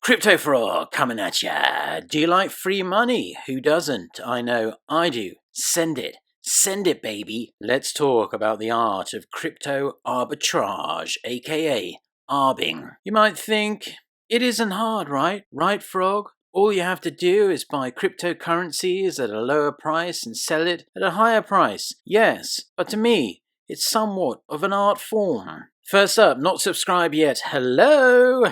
Crypto Frog coming at ya. Do you like free money? Who doesn't? I know I do. Send it. Send it, baby. Let's talk about the art of crypto arbitrage, aka arbing. You might think, it isn't hard, right? Right, Frog? All you have to do is buy cryptocurrencies at a lower price and sell it at a higher price. Yes, but to me, it's somewhat of an art form. First up, not subscribed yet. Hello,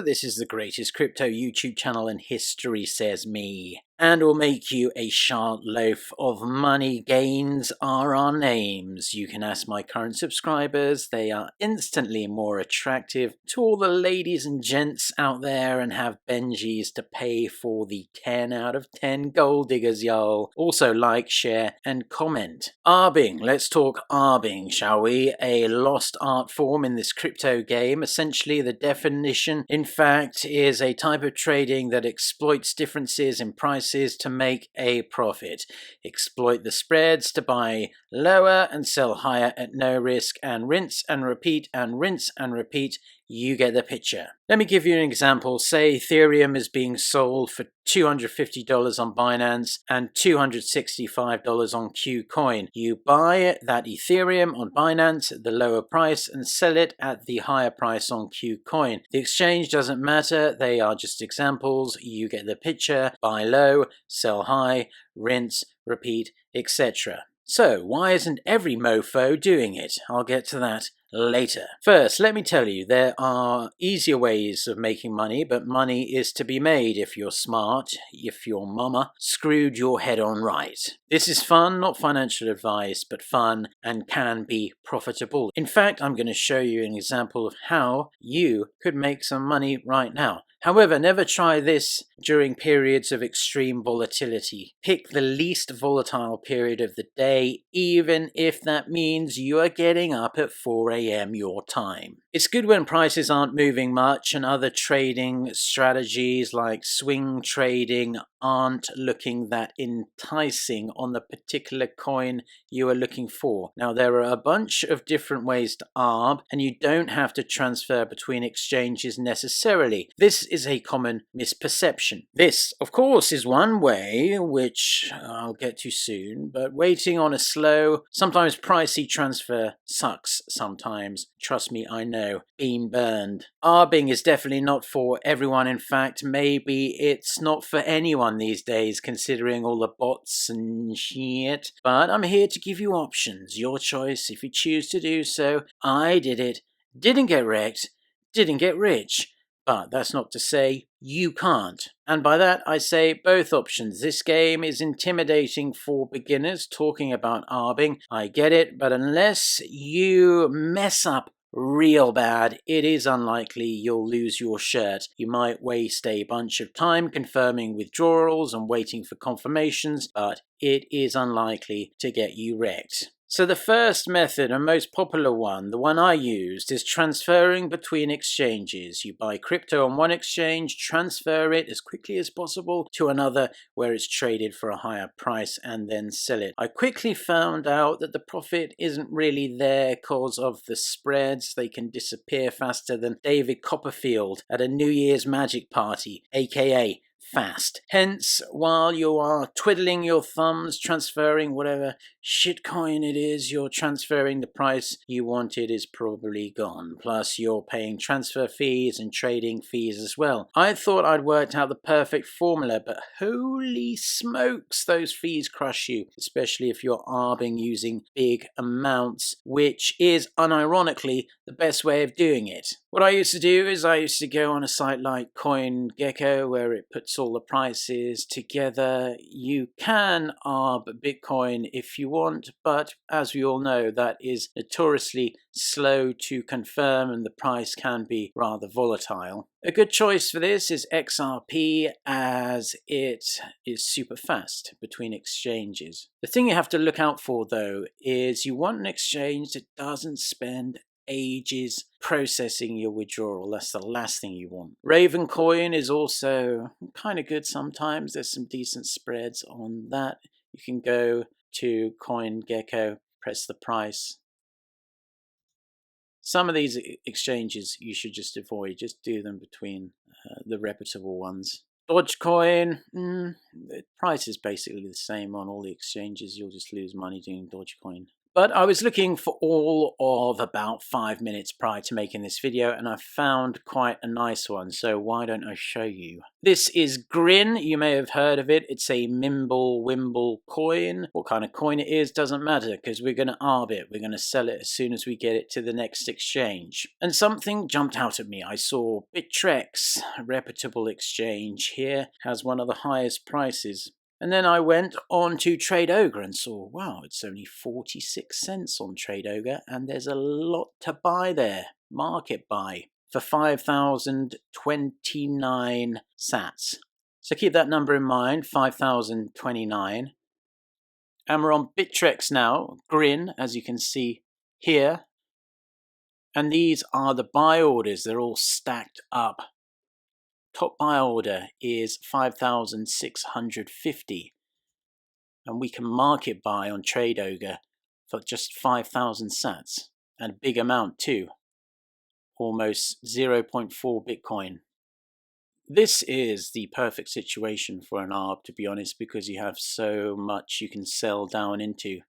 this is the greatest crypto YouTube channel in history, says me. And will make you a sharp loaf of money. Gains are our names. You can ask my current subscribers. They are instantly more attractive to all the ladies and gents out there and have Benjis to pay for the 10 out of 10 gold diggers, y'all. Also like, share, and comment. Arbing. Let's talk arbing, shall we? A lost art form in this crypto game. Essentially, the definition, in fact, is a type of trading that exploits differences in prices to make a profit. Exploit the spreads to buy lower and sell higher at no risk, and rinse and repeat and rinse and repeat. You get the picture. Let me give you an example. Say Ethereum is being sold for $250 on Binance and $265 on Qcoin. You buy that Ethereum on Binance at the lower price and sell it at the higher price on Qcoin. The exchange doesn't matter. They are just examples. You get the picture. Buy low, sell high, rinse, repeat, etc. So, why isn't every mofo doing it? I'll get to that later. First, let me tell you, there are easier ways of making money, but money is to be made if you're smart, if your mama screwed your head on right. This is fun, not financial advice, but fun and can be profitable. In fact, I'm going to show you an example of how you could make some money right now. However, never try this during periods of extreme volatility. Pick the least volatile period of the day, even if that means you are getting up at 4 a.m. your time. It's good when prices aren't moving much and other trading strategies like swing trading aren't looking that enticing on the particular coin you are looking for. Now, there are a bunch of different ways to arb, and you don't have to transfer between exchanges necessarily. This is a common misperception. This, of course, is one way, which I'll get to soon, but waiting on a slow, sometimes pricey transfer sucks sometimes. Trust me, I know. Been burned. Arbing is definitely not for everyone. In fact, maybe it's not for anyone these days, considering all the bots and shit. But I'm here to give you options. Your choice if you choose to do so. I did it. Didn't get wrecked. Didn't get rich. But that's not to say you can't. And by that I say both options. This game is intimidating for beginners. Talking about arbing, I get it, but unless you mess up real bad, it is unlikely you'll lose your shirt. You might waste a bunch of time confirming withdrawals and waiting for confirmations, but it is unlikely to get you wrecked. So the first method and most popular one, the one I used, is transferring between exchanges. You buy crypto on one exchange, transfer it as quickly as possible to another where it's traded for a higher price, and then sell it. I quickly found out that the profit isn't really there because of the spreads. They can disappear faster than David Copperfield at a New Year's magic party, aka fast. Hence, while you are twiddling your thumbs, transferring whatever shitcoin it is you're transferring, the price you wanted is probably gone. Plus, you're paying transfer fees and trading fees as well. I thought I'd worked out the perfect formula, but holy smokes, those fees crush you, especially if you're arbing using big amounts, which is unironically the best way of doing it. What I used to do is I used to go on a site like CoinGecko, where it puts all the prices together. You can arb Bitcoin if you want, but as we all know, that is notoriously slow to confirm and the price can be rather volatile. A good choice for this is XRP, as it is super fast between exchanges. The thing you have to look out for, though, is you want an exchange that doesn't spend ages processing your withdrawal. That's the last thing you want. Ravencoin is also kind of good sometimes. There's some decent spreads on that. You can go to CoinGecko, press the price, Some of these exchanges you should just avoid. Just do them between the reputable ones. Dogecoin, the price is basically the same on all the exchanges. You'll just lose money doing Dogecoin. But I was looking for all of about 5 minutes prior to making this video, and I found quite a nice one, so why don't I show you? This is Grin. You may have heard of it. It's a Mimble-Wimble coin. What kind of coin it is doesn't matter, because we're going to arb it. We're going to sell it as soon as we get it to the next exchange. And something jumped out at me. I saw Arbitrage, a reputable exchange here, has one of the highest prices. And then I went on to Trade Ogre and saw, wow, it's only 46 cents on Trade Ogre, and there's a lot to buy there. Market buy for 5,029 sats. So keep that number in mind, 5,029. And we're on Arbitrage now, Grin, as you can see here. And these are the buy orders. They're all stacked up. Top buy order is 5,650, and we can market buy on Trade Ogre for just 5,000 sats, and a big amount too, almost 0.4 Bitcoin. This is the perfect situation for an ARB, to be honest, because you have so much you can sell down into.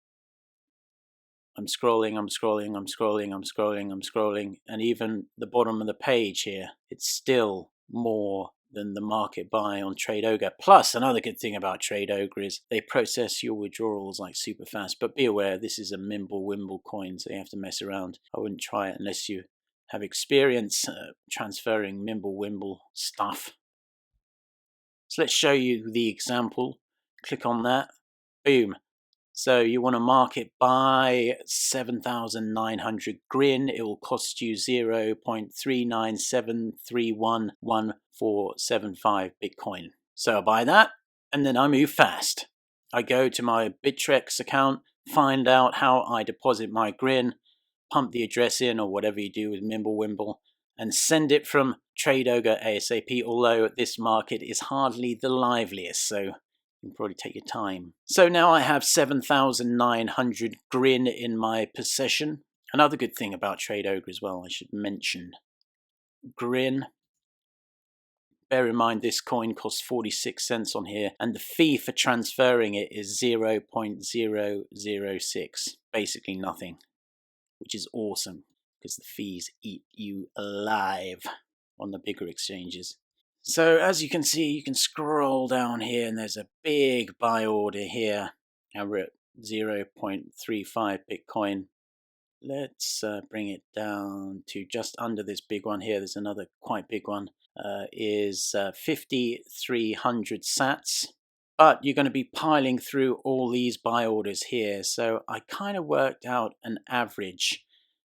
I'm scrolling, and even the bottom of the page here, it's still more than the market buy on Trade Ogre. Plus, another good thing about Trade Ogre is they process your withdrawals like super fast. But be aware, this is a Mimble-Wimble coin, so you have to mess around. I wouldn't try it unless you have experience transferring Mimble-Wimble stuff. So let's show you the example. Click on that. Boom. So you want to market buy 7,900 Grin. It will cost you 0.397311475 Bitcoin. So I buy that, and then I move fast. I go to my Arbitrage account, find out how I deposit my Grin, pump the address in or whatever you do with Mimble-Wimble, and send it from Trade Ogre ASAP, although this market is hardly the liveliest, so you can probably take your time. So now I have 7,900 Grin in my possession. Another good thing about Trade Ogre as well, I should mention. Grin. Bear in mind this coin costs 46 cents on here, and the fee for transferring it is 0.006. Basically nothing, which is awesome, because the fees eat you alive on the bigger exchanges. So as you can see, you can scroll down here and there's a big buy order here, and we're at 0.35 Bitcoin. Let's bring it down to just under this big one here. There's another quite big one, is 5,300 sats. But you're going to be piling through all these buy orders here. So I kind of worked out an average.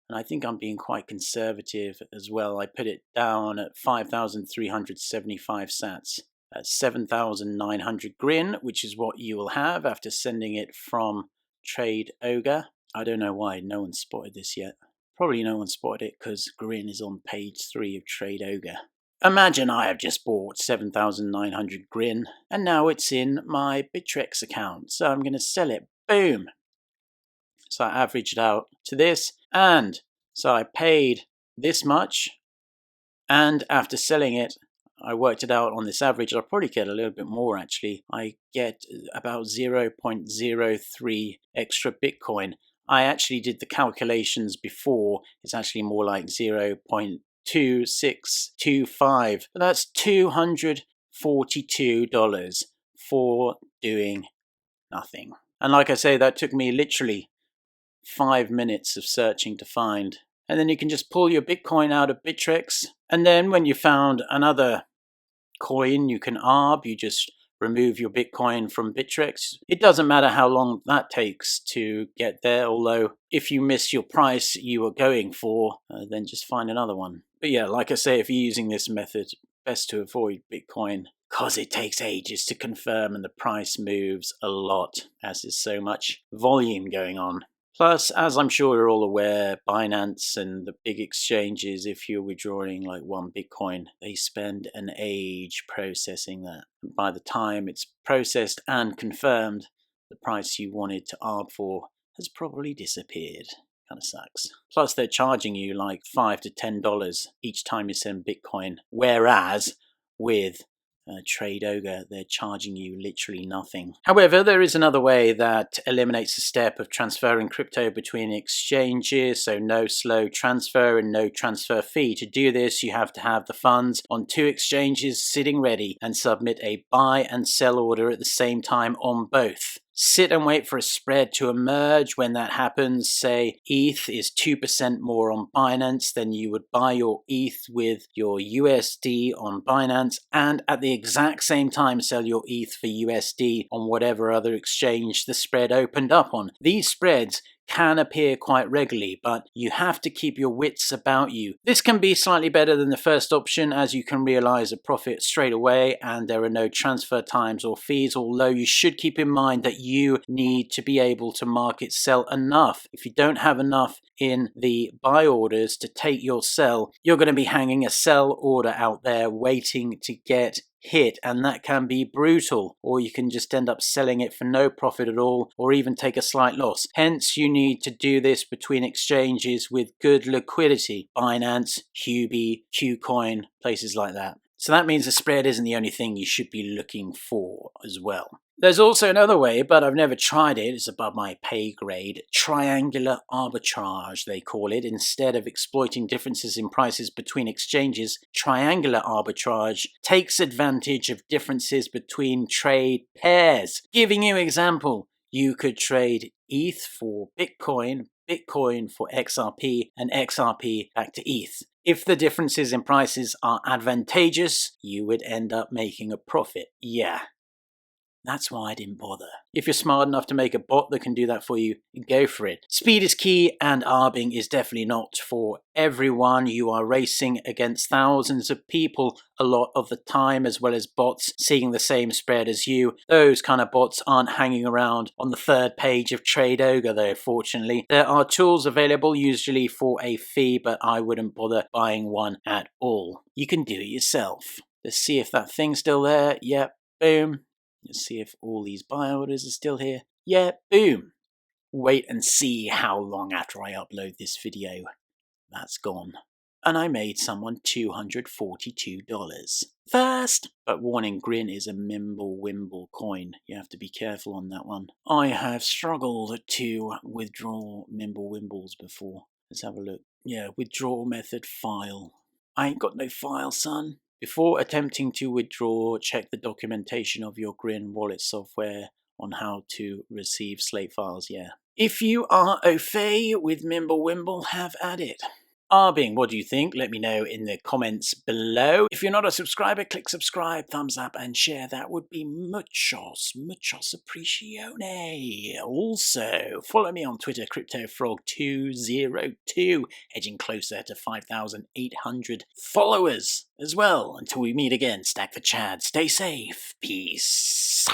And I think I'm being quite conservative as well. I put it down at 5,375 sats. At 7,900 Grin, which is what you will have after sending it from Trade Ogre. I don't know why no one spotted this yet. Probably no one spotted it because Grin is on page 3 of Trade Ogre. Imagine I have just bought 7,900 Grin, and now it's in my Arbitrage account. So I'm going to sell it. Boom! So I averaged out to this, and so I paid this much, and after selling it, I worked it out on this average. I'll probably get a little bit more actually. I get about 0.03 extra Bitcoin. I actually did the calculations before. It's actually more like 0.2625. But that's $242 for doing nothing. And like I say, that took me literally 5 minutes of searching to find. And then you can just pull your Bitcoin out of Arbitrage. And then when you found another coin you can arb, you just remove your Bitcoin from Arbitrage. It doesn't matter how long that takes to get there, although if you miss your price you were going for, then just find another one. But yeah, like I say, if you're using this method, best to avoid Bitcoin, because it takes ages to confirm and the price moves a lot, as there's so much volume going on. Plus, as I'm sure you're all aware, Binance and the big exchanges, if you're withdrawing like 1 Bitcoin, they spend an age processing that. By the time it's processed and confirmed, the price you wanted to arb for has probably disappeared. Kind of sucks. Plus, they're charging you like $5 to $10 each time you send Bitcoin, whereas with Trade Ogre, they're charging you literally nothing. However, there is another way that eliminates the step of transferring crypto between exchanges, so no slow transfer and no transfer fee. To do this, you have to have the funds on 2 exchanges sitting ready and submit a buy and sell order at the same time on both. Sit and wait for a spread to emerge. When that happens, say ETH is 2% more on Binance, then you would buy your ETH with your USD on Binance and at the exact same time sell your ETH for USD on whatever other exchange the spread opened up on. These spreads can appear quite regularly, but you have to keep your wits about you. This can be slightly better than the first option, as you can realize a profit straight away and there are no transfer times or fees, although you should keep in mind that you need to be able to market sell enough. If you don't have enough in the buy orders to take your sell, you're going to be hanging a sell order out there waiting to get hit, and that can be brutal, or you can just end up selling it for no profit at all or even take a slight loss. Hence, you need to do this between exchanges with good liquidity: Binance, Huobi, Qcoin, places like that. So that means the spread isn't the only thing you should be looking for as well. There's also another way, but I've never tried it. It's above my pay grade. Triangular arbitrage, they call it. Instead of exploiting differences in prices between exchanges, triangular arbitrage takes advantage of differences between trade pairs. Giving you an example, you could trade ETH for Bitcoin, Bitcoin for XRP, and XRP back to ETH. If the differences in prices are advantageous, you would end up making a profit. Yeah. That's why I didn't bother. If you're smart enough to make a bot that can do that for you, go for it. Speed is key, and arbing is definitely not for everyone. You are racing against thousands of people a lot of the time, as well as bots seeing the same spread as you. Those kind of bots aren't hanging around on the 3rd page of Trade Ogre though, fortunately. There are tools available, usually for a fee, but I wouldn't bother buying one at all. You can do it yourself. Let's see if that thing's still there. Yep, boom. Let's see if all these buy orders are still here. Yeah, boom. Wait and see how long after I upload this video that's gone. And I made someone $242. First! But warning, Grin is a Mimblewimble coin. You have to be careful on that one. I have struggled to withdraw Mimblewimbles before. Let's have a look. Yeah, withdrawal method file. I ain't got no file, son. Before attempting to withdraw, check the documentation of your Grin wallet software on how to receive slate files, yeah. If you are au fait with Mimblewimble, have at it. Arbing, what do you think? Let me know in the comments below. If you're not a subscriber, click subscribe, thumbs up, and share. That would be muchos apprecione. Also, follow me on Twitter, CryptoFrog202, edging closer to 5,800 followers as well. Until we meet again, stack the Chad, stay safe, peace.